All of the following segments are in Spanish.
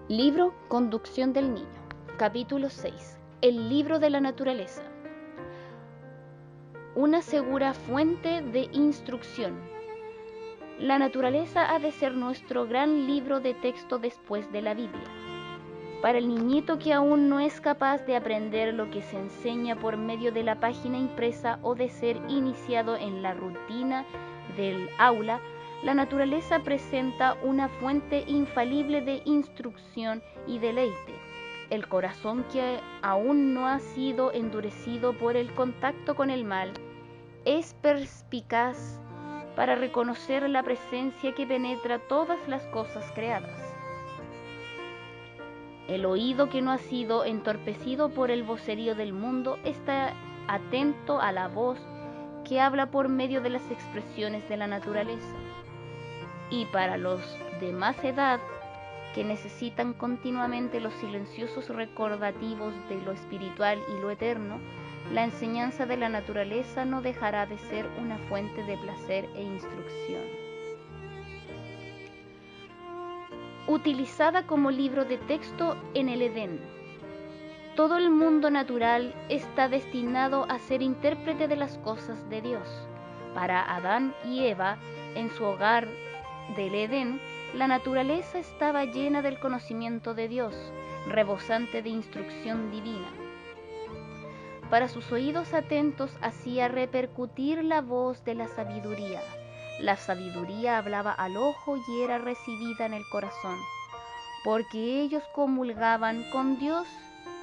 Libro Conducción del Niño. Capítulo 6. El libro de la naturaleza. Una segura fuente de instrucción. La naturaleza ha de ser nuestro gran libro de texto después de la Biblia. Para el niñito que aún no es capaz de aprender lo que se enseña por medio de la página impresa o de ser iniciado en la rutina del aula, la naturaleza presenta una fuente infalible de instrucción y deleite. El corazón que aún no ha sido endurecido por el contacto con el mal es perspicaz para reconocer la presencia que penetra todas las cosas creadas. El oído que no ha sido entorpecido por el vocerío del mundo está atento a la voz que habla por medio de las expresiones de la naturaleza. Y para los de más edad, que necesitan continuamente los silenciosos recordativos de lo espiritual y lo eterno, la enseñanza de la naturaleza no dejará de ser una fuente de placer e instrucción. Utilizada como libro de texto en el Edén. Todo el mundo natural está destinado a ser intérprete de las cosas de Dios. Para Adán y Eva, en su hogar del Edén, la naturaleza estaba llena del conocimiento de Dios, rebosante de instrucción divina. Para sus oídos atentos hacía repercutir la voz de la sabiduría. La sabiduría hablaba al ojo y era recibida en el corazón, porque ellos comulgaban con Dios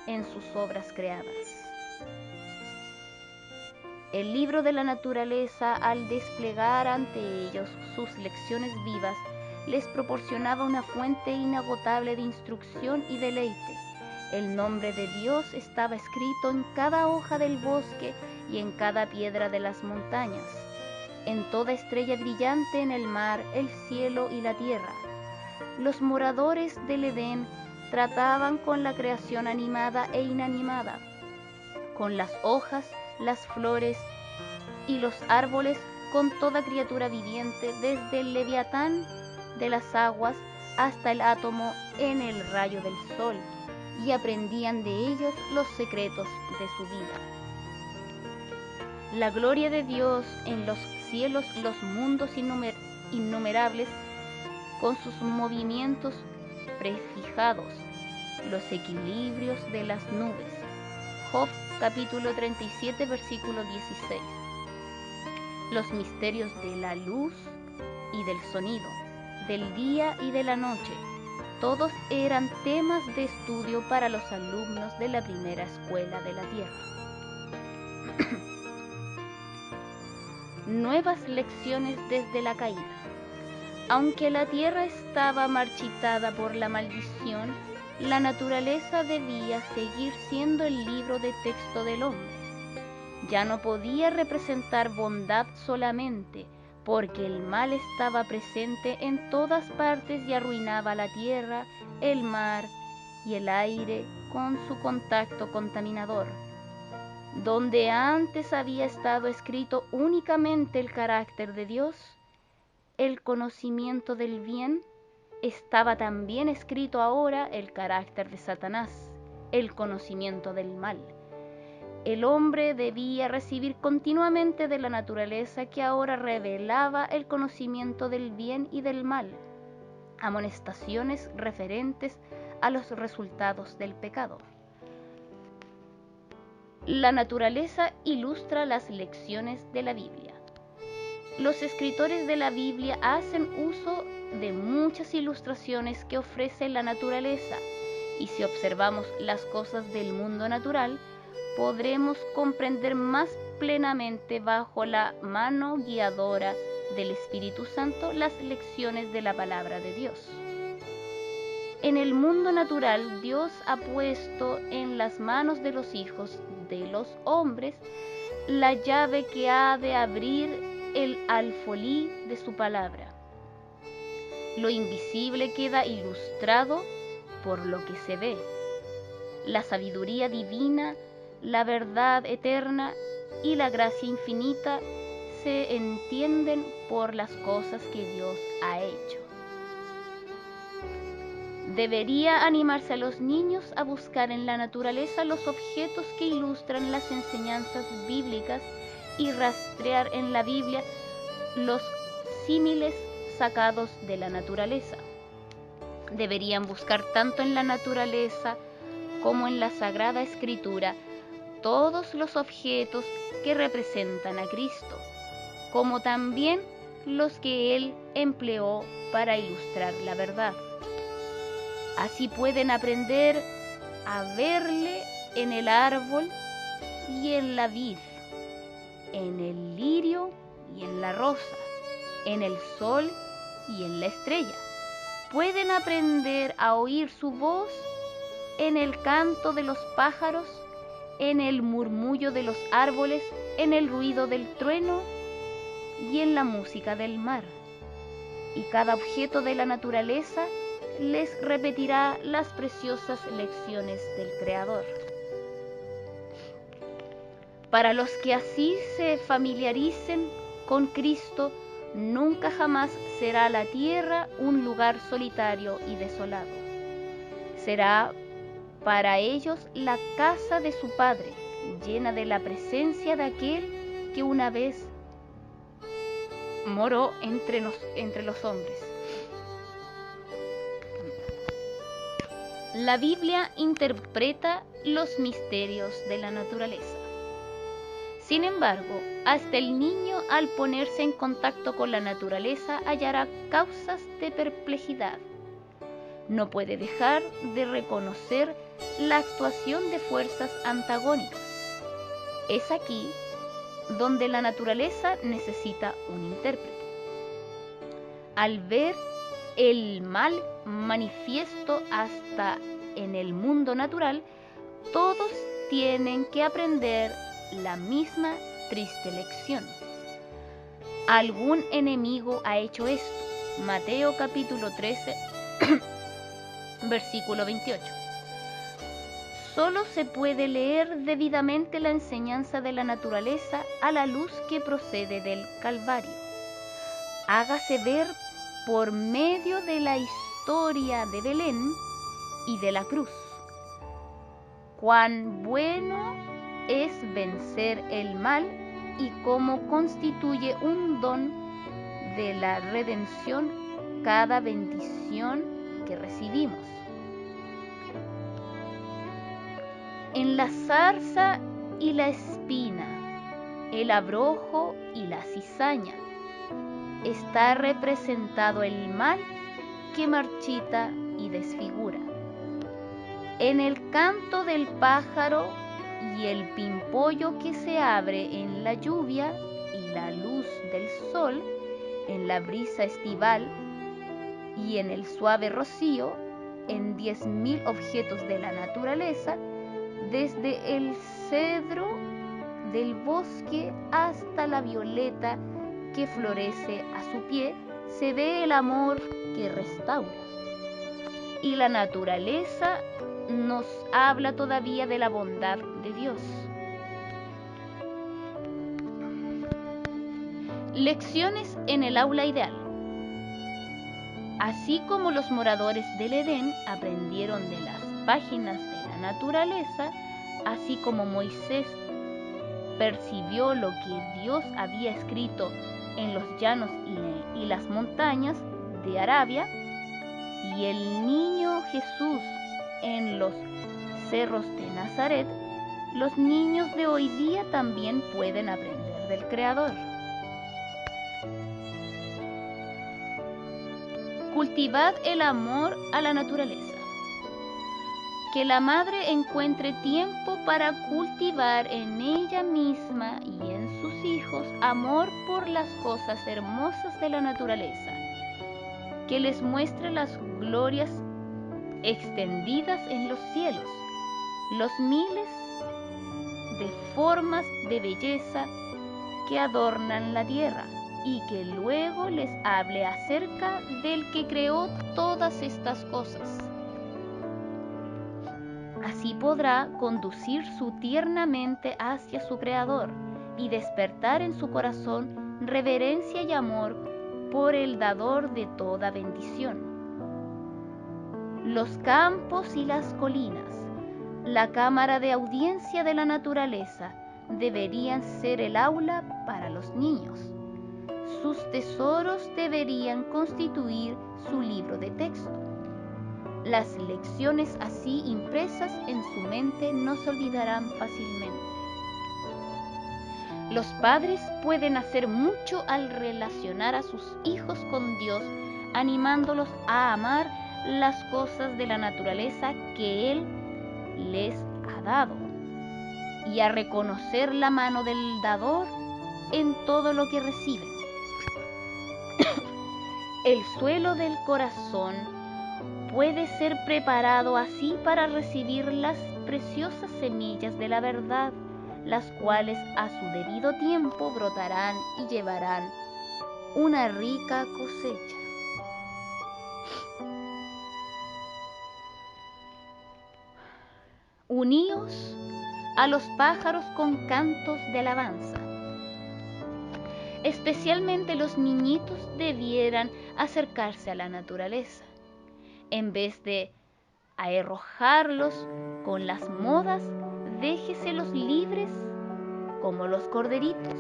en sus obras creadas. El libro de la naturaleza, al desplegar ante ellos sus lecciones vivas, les proporcionaba una fuente inagotable de instrucción y deleite. El nombre de Dios estaba escrito en cada hoja del bosque y en cada piedra de las montañas, en toda estrella brillante en el mar, el cielo y la tierra. Los moradores del Edén trataban con la creación animada e inanimada, con las hojas, las flores y los árboles, con toda criatura viviente, desde el leviatán de las aguas hasta el átomo en el rayo del sol, y aprendían de ellos los secretos de su vida. La gloria de Dios en los cielos, los mundos innumerables, con sus movimientos prefijados, los equilibrios de las nubes. Job capítulo 37, versículo 16. Los misterios de la luz y del sonido, del día y de la noche, todos eran temas de estudio para los alumnos de la primera escuela de la tierra. Nuevas lecciones desde la caída. Aunque la tierra estaba marchitada por la maldición, la naturaleza debía seguir siendo el libro de texto del hombre. Ya no podía representar bondad solamente, porque el mal estaba presente en todas partes y arruinaba la tierra, el mar y el aire con su contacto contaminador. Donde antes había estado escrito únicamente el carácter de Dios, el conocimiento del bien, estaba también escrito ahora el carácter de Satanás, el conocimiento del mal. El hombre debía recibir continuamente de la naturaleza que ahora revelaba el conocimiento del bien y del mal, amonestaciones referentes a los resultados del pecado. La naturaleza ilustra las lecciones de la Biblia. Los escritores de la Biblia hacen uso de muchas ilustraciones que ofrece la naturaleza, y si observamos las cosas del mundo natural, podremos comprender más plenamente bajo la mano guiadora del Espíritu Santo las lecciones de la palabra de Dios. En el mundo natural, Dios ha puesto en las manos de los hijos de los hombres la llave que ha de abrir el alfolí de su palabra. Lo invisible queda ilustrado por lo que se ve. La sabiduría divina, la verdad eterna y la gracia infinita se entienden por las cosas que Dios ha hecho. Debería animarse a los niños a buscar en la naturaleza los objetos que ilustran las enseñanzas bíblicas y rastrear en la Biblia los símiles sacados de la naturaleza. Deberían buscar tanto en la naturaleza como en la Sagrada Escritura todos los objetos que representan a Cristo, como también los que Él empleó para ilustrar la verdad. Así pueden aprender a verle en el árbol y en la vid, en el lirio y en la rosa, en el sol y en la estrella. Pueden aprender a oír su voz en el canto de los pájaros, en el murmullo de los árboles, en el ruido del trueno y en la música del mar. Y cada objeto de la naturaleza les repetirá las preciosas lecciones del Creador. Para los que así se familiaricen con Cristo, nunca jamás será la tierra un lugar solitario y desolado. Será para ellos la casa de su Padre, llena de la presencia de aquel que una vez moró entre los hombres. La Biblia interpreta los misterios de la naturaleza. Sin embargo, hasta el niño, al ponerse en contacto con la naturaleza, hallará causas de perplejidad. No puede dejar de reconocer la actuación de fuerzas antagónicas. Es aquí donde la naturaleza necesita un intérprete. Al ver el mal manifiesto hasta en el mundo natural, todos tienen que aprender la misma triste lección. Algún enemigo ha hecho esto. Mateo capítulo 13, versículo 28. Solo se puede leer debidamente la enseñanza de la naturaleza a la luz que procede del Calvario. Hágase ver por medio de la historia de Belén y de la cruz. Cuán bueno es vencer el mal y cómo constituye un don de la redención cada bendición que recibimos. En la zarza y la espina, el abrojo y la cizaña, está representado el mal que marchita y desfigura. En el canto del pájaro y el pimpollo que se abre en la lluvia y la luz del sol, en la brisa estival y en el suave rocío, en 10.000 objetos de la naturaleza, desde el cedro del bosque hasta la violeta que florece a su pie, se ve el amor que restaura. Y la naturaleza nos habla todavía de la bondad de Dios. Lecciones en el aula ideal. Así como los moradores del Edén aprendieron de las páginas de la naturaleza, así como Moisés percibió lo que Dios había escrito en los llanos y las montañas de Arabia, y el niño Jesús en los cerros de Nazaret, los niños de hoy día también pueden aprender del Creador. Cultivad el amor a la naturaleza. Que la madre encuentre tiempo para cultivar en ella misma y en sus hijos amor por las cosas hermosas de la naturaleza. Que les muestre las glorias extendidas en los cielos, los miles de formas de belleza que adornan la tierra, y que luego les hable acerca del que creó todas estas cosas. Así podrá conducirse tiernamente hacia su Creador y despertar en su corazón reverencia y amor por el dador de toda bendición. los campos y las colinas, la cámara de audiencia de la naturaleza, deberían ser el aula para los niños. Sus tesoros deberían constituir su libro de texto. Las lecciones así impresas en su mente no se olvidarán fácilmente. Los padres pueden hacer mucho al relacionar a sus hijos con Dios, animándolos a amar las cosas de la naturaleza que Él les ha dado y a reconocer la mano del dador en todo lo que reciben. El suelo del corazón puede ser preparado así para recibir las preciosas semillas de la verdad, las cuales a su debido tiempo brotarán y llevarán una rica cosecha. Uníos a los pájaros con cantos de alabanza. Especialmente los niñitos debieran acercarse a la naturaleza, en vez de arrojarlos con las modas, déjeselos libres como los corderitos,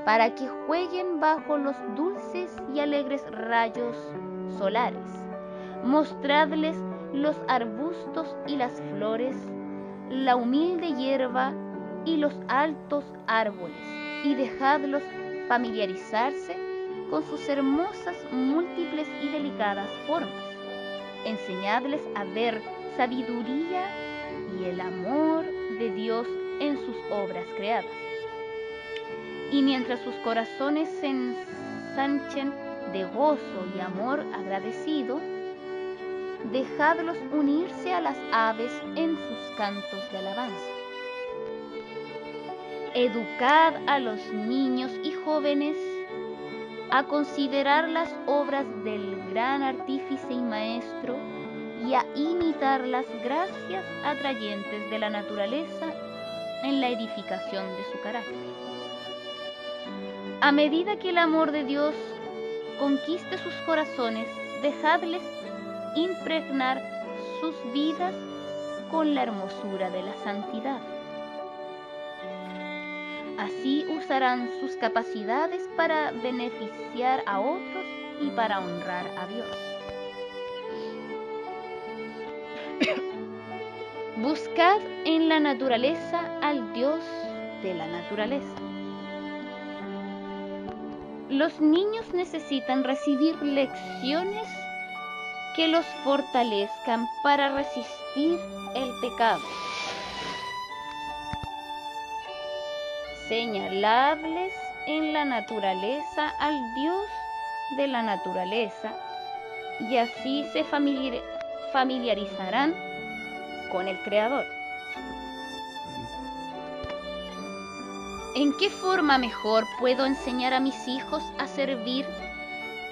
para que jueguen bajo los dulces y alegres rayos solares. Mostradles los arbustos y las flores, la humilde hierba y los altos árboles, y dejadlos familiarizarse con sus hermosas, múltiples y delicadas formas. Enseñadles a ver sabiduría y el amor de Dios en sus obras creadas. Y mientras sus corazones se ensanchen de gozo y amor agradecido, dejadlos unirse a las aves en sus cantos de alabanza. Educad a los niños y jóvenes a considerar las obras del gran artífice y maestro y a imitar las gracias atrayentes de la naturaleza en la edificación de su carácter. A medida que el amor de Dios conquiste sus corazones, dejadles impregnar sus vidas con la hermosura de la santidad. Así usarán sus capacidades para beneficiar a otros y para honrar a Dios. Buscad en la naturaleza al Dios de la naturaleza. Los niños necesitan recibir lecciones que los fortalezcan para resistir el pecado. Señaladles en la naturaleza al Dios de la naturaleza y así se familiarizarán con el Creador. ¿En qué forma mejor puedo enseñar a mis hijos a servir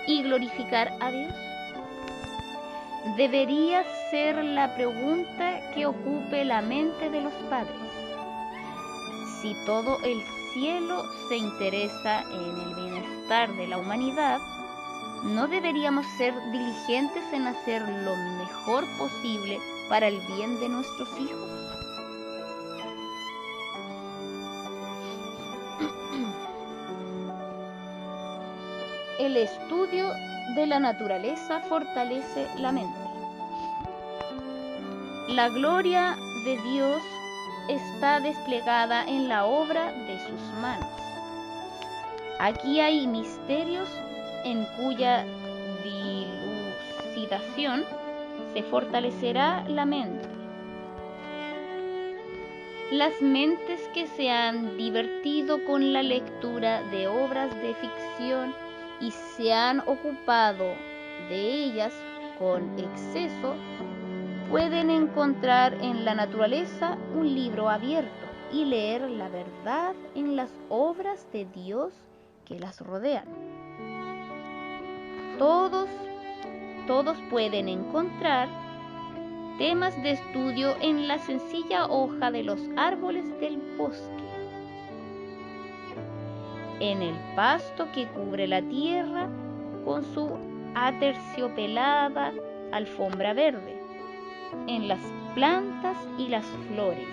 y glorificar a Dios? Debería ser la pregunta que ocupe la mente de los padres. Si todo el cielo se interesa en el bienestar de la humanidad, ¿no deberíamos ser diligentes en hacer lo mejor posible para el bien de nuestros hijos? El estudio de la naturaleza fortalece la mente. La gloria de Dios está desplegada en la obra de sus manos. Aquí hay misterios en cuya dilucidación se fortalecerá la mente. Las mentes que se han divertido con la lectura de obras de ficción y se han ocupado de ellas con exceso, pueden encontrar en la naturaleza un libro abierto y leer la verdad en las obras de Dios que las rodean. Todos pueden encontrar temas de estudio en la sencilla hoja de los árboles del bosque, en el pasto que cubre la tierra con su aterciopelada alfombra verde, en las plantas y las flores,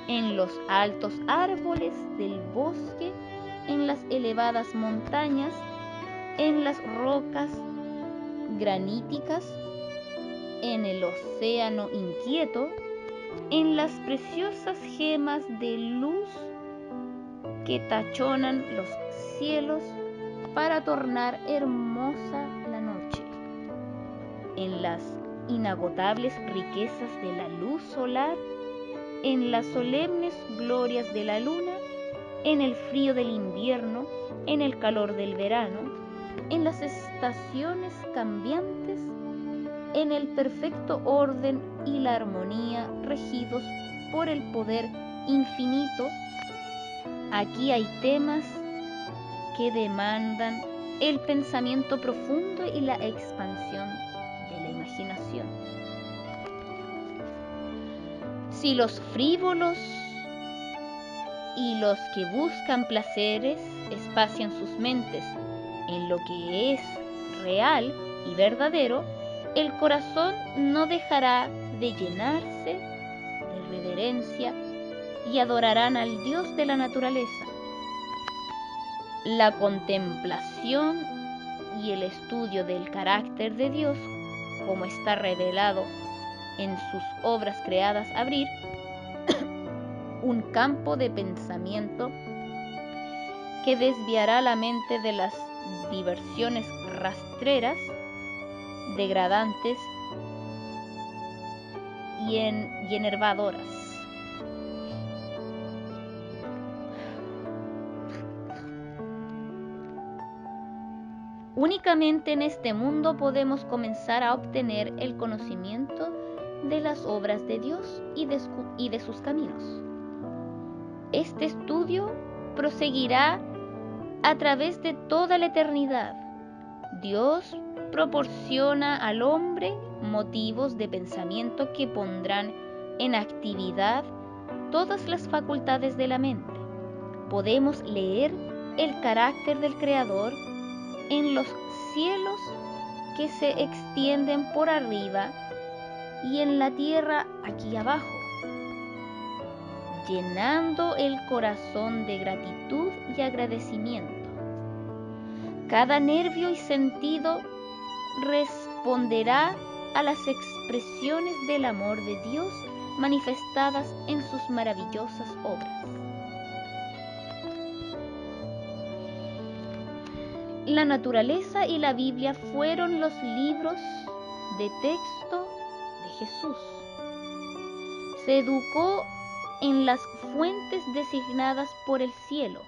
en los altos árboles del bosque, en las elevadas montañas, en las rocas graníticas, en el océano inquieto, en las preciosas gemas de luz que tachonan los cielos para tornar hermosa la noche, en las inagotables riquezas de la luz solar, en las solemnes glorias de la luna, en el frío del invierno, en el calor del verano, en las estaciones cambiantes, en el perfecto orden y la armonía regidos por el poder infinito. Aquí hay temas que demandan el pensamiento profundo y la expansión de la imaginación. Si los frívolos y los que buscan placeres espacian sus mentes en lo que es real y verdadero, el corazón no dejará de llenarse de reverencia y adorarán al Dios de la naturaleza. La contemplación y el estudio del carácter de Dios, como está revelado en sus obras creadas, abrir un campo de pensamiento que desviará la mente de las diversiones rastreras, degradantes y enervadoras. Únicamente en este mundo podemos comenzar a obtener el conocimiento de las obras de Dios y de sus caminos. Este estudio proseguirá a través de toda la eternidad. Dios proporciona al hombre motivos de pensamiento que pondrán en actividad todas las facultades de la mente. Podemos leer el carácter del Creador en los cielos que se extienden por arriba y en la tierra aquí abajo, llenando el corazón de gratitud y agradecimiento. Cada nervio y sentido responderá a las expresiones del amor de Dios manifestadas en sus maravillosas obras. La naturaleza y la Biblia fueron los libros de texto de Jesús. Se educó en las fuentes designadas por el cielo,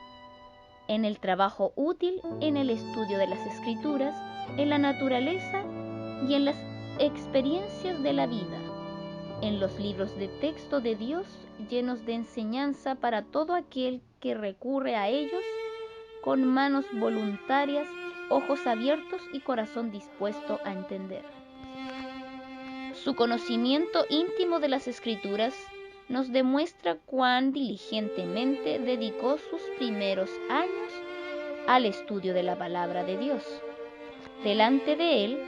en el trabajo útil, en el estudio de las Escrituras, en la naturaleza y en las experiencias de la vida, en los libros de texto de Dios llenos de enseñanza para todo aquel que recurre a ellos con manos voluntarias, ojos abiertos y corazón dispuesto a entender. Su conocimiento íntimo de las Escrituras nos demuestra cuán diligentemente dedicó sus primeros años al estudio de la palabra de Dios. Delante de él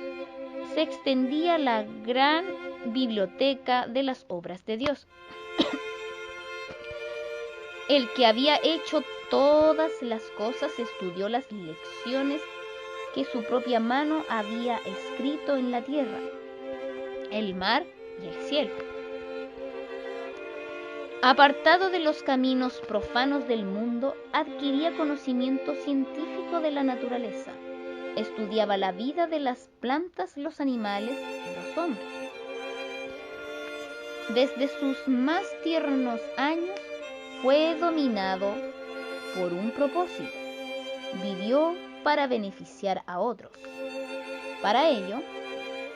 se extendía la gran biblioteca de las obras de Dios. El que había hecho todas las cosas estudió las lecciones que su propia mano había escrito en la tierra, el mar y el cielo. Apartado de los caminos profanos del mundo, adquiría conocimiento científico de la naturaleza. Estudiaba la vida de las plantas, los animales y los hombres. Desde sus más tiernos años fue dominado por un propósito. Vivió para beneficiar a otros. Para ello,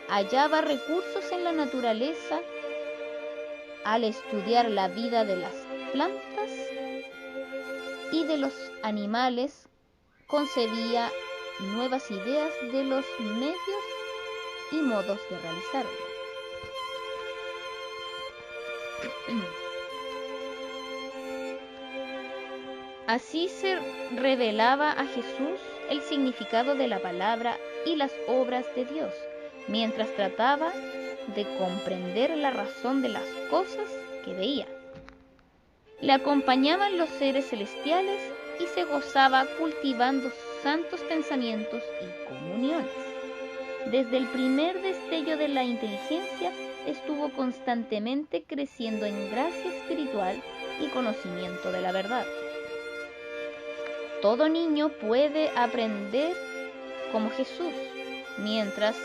hallaba recursos en la naturaleza. Al estudiar la vida de las plantas y de los animales, concebía nuevas ideas de los medios y modos de realizarlo. Así se revelaba a Jesús el significado de la palabra y las obras de Dios, mientras trataba de comprender la razón de las cosas que veía. Le acompañaban los seres celestiales y se gozaba cultivando santos pensamientos y comuniones. Desde el primer destello de la inteligencia estuvo constantemente creciendo en gracia espiritual y conocimiento de la verdad. Todo niño puede aprender como Jesús, mientras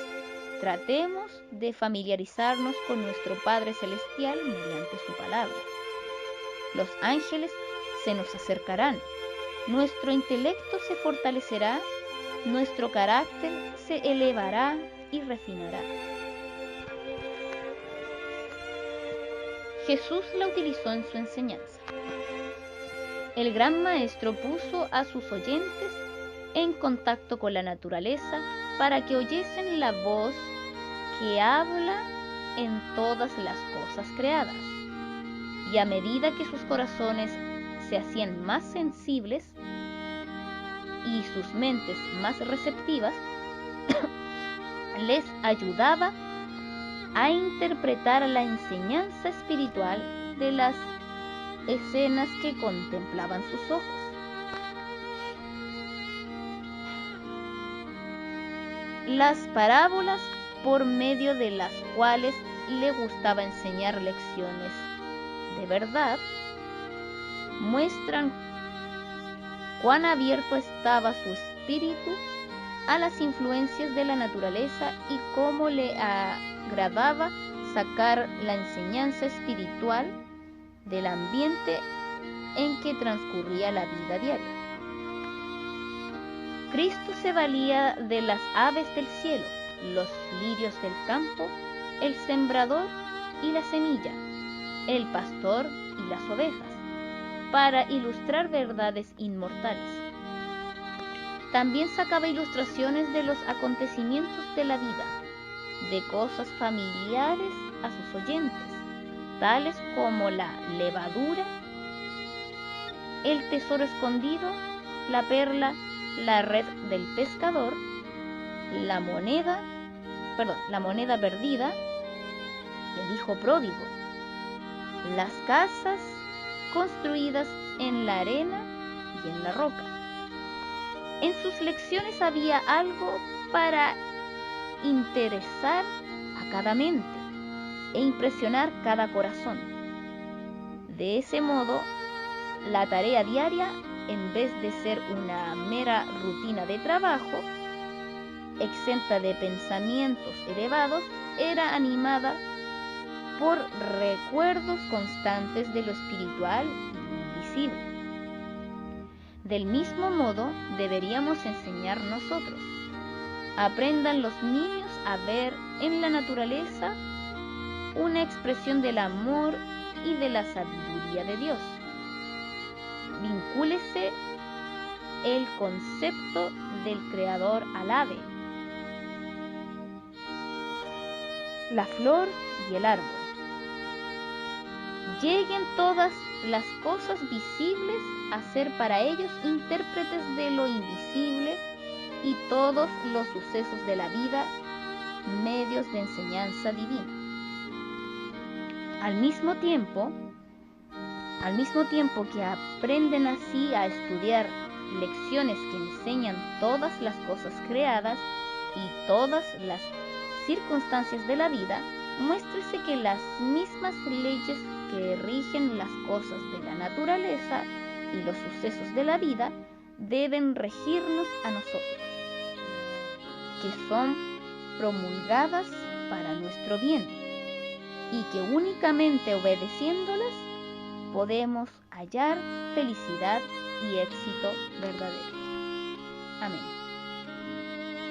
tratemos de familiarizarnos con nuestro Padre Celestial mediante su palabra. Los ángeles se nos acercarán, nuestro intelecto se fortalecerá, nuestro carácter se elevará y refinará. Jesús la utilizó en su enseñanza. El gran maestro puso a sus oyentes en contacto con la naturaleza para que oyesen la voz que habla en todas las cosas creadas. Y a medida que sus corazones se hacían más sensibles y sus mentes más receptivas, les ayudaba a interpretar la enseñanza espiritual de las escenas que contemplaban sus ojos. Las parábolas, por medio de las cuales le gustaba enseñar lecciones de verdad, muestran cuán abierto estaba su espíritu a las influencias de la naturaleza y cómo le agradaba sacar la enseñanza espiritual del ambiente en que transcurría la vida diaria. Cristo se valía de las aves del cielo, los lirios del campo, el sembrador y la semilla, el pastor y las ovejas, para ilustrar verdades inmortales. También sacaba ilustraciones de los acontecimientos de la vida, de cosas familiares a sus oyentes, tales como la levadura, el tesoro escondido, la perla, la red del pescador, la moneda perdida, el hijo pródigo, las casas construidas en la arena y en la roca. En sus lecciones había algo para interesar a cada mente e impresionar cada corazón. De ese modo, la tarea diaria, en vez de ser una mera rutina de trabajo, exenta de pensamientos elevados, era animada por recuerdos constantes de lo espiritual y invisible. Del mismo modo, deberíamos enseñar nosotros. Aprendan los niños a ver en la naturaleza una expresión del amor y de la sabiduría de Dios. Vincúlese el concepto del Creador al ave, la flor y el árbol. Lleguen todas las cosas visibles a ser para ellos intérpretes de lo invisible y todos los sucesos de la vida, medios de enseñanza divina. Al mismo tiempo que aprenden así a estudiar lecciones que enseñan todas las cosas creadas y todas las circunstancias de la vida, muéstrese que las mismas leyes que rigen las cosas de la naturaleza y los sucesos de la vida deben regirnos a nosotros, que son promulgadas para nuestro bien y que únicamente obedeciéndolas podemos hallar felicidad y éxito verdadero. Amén.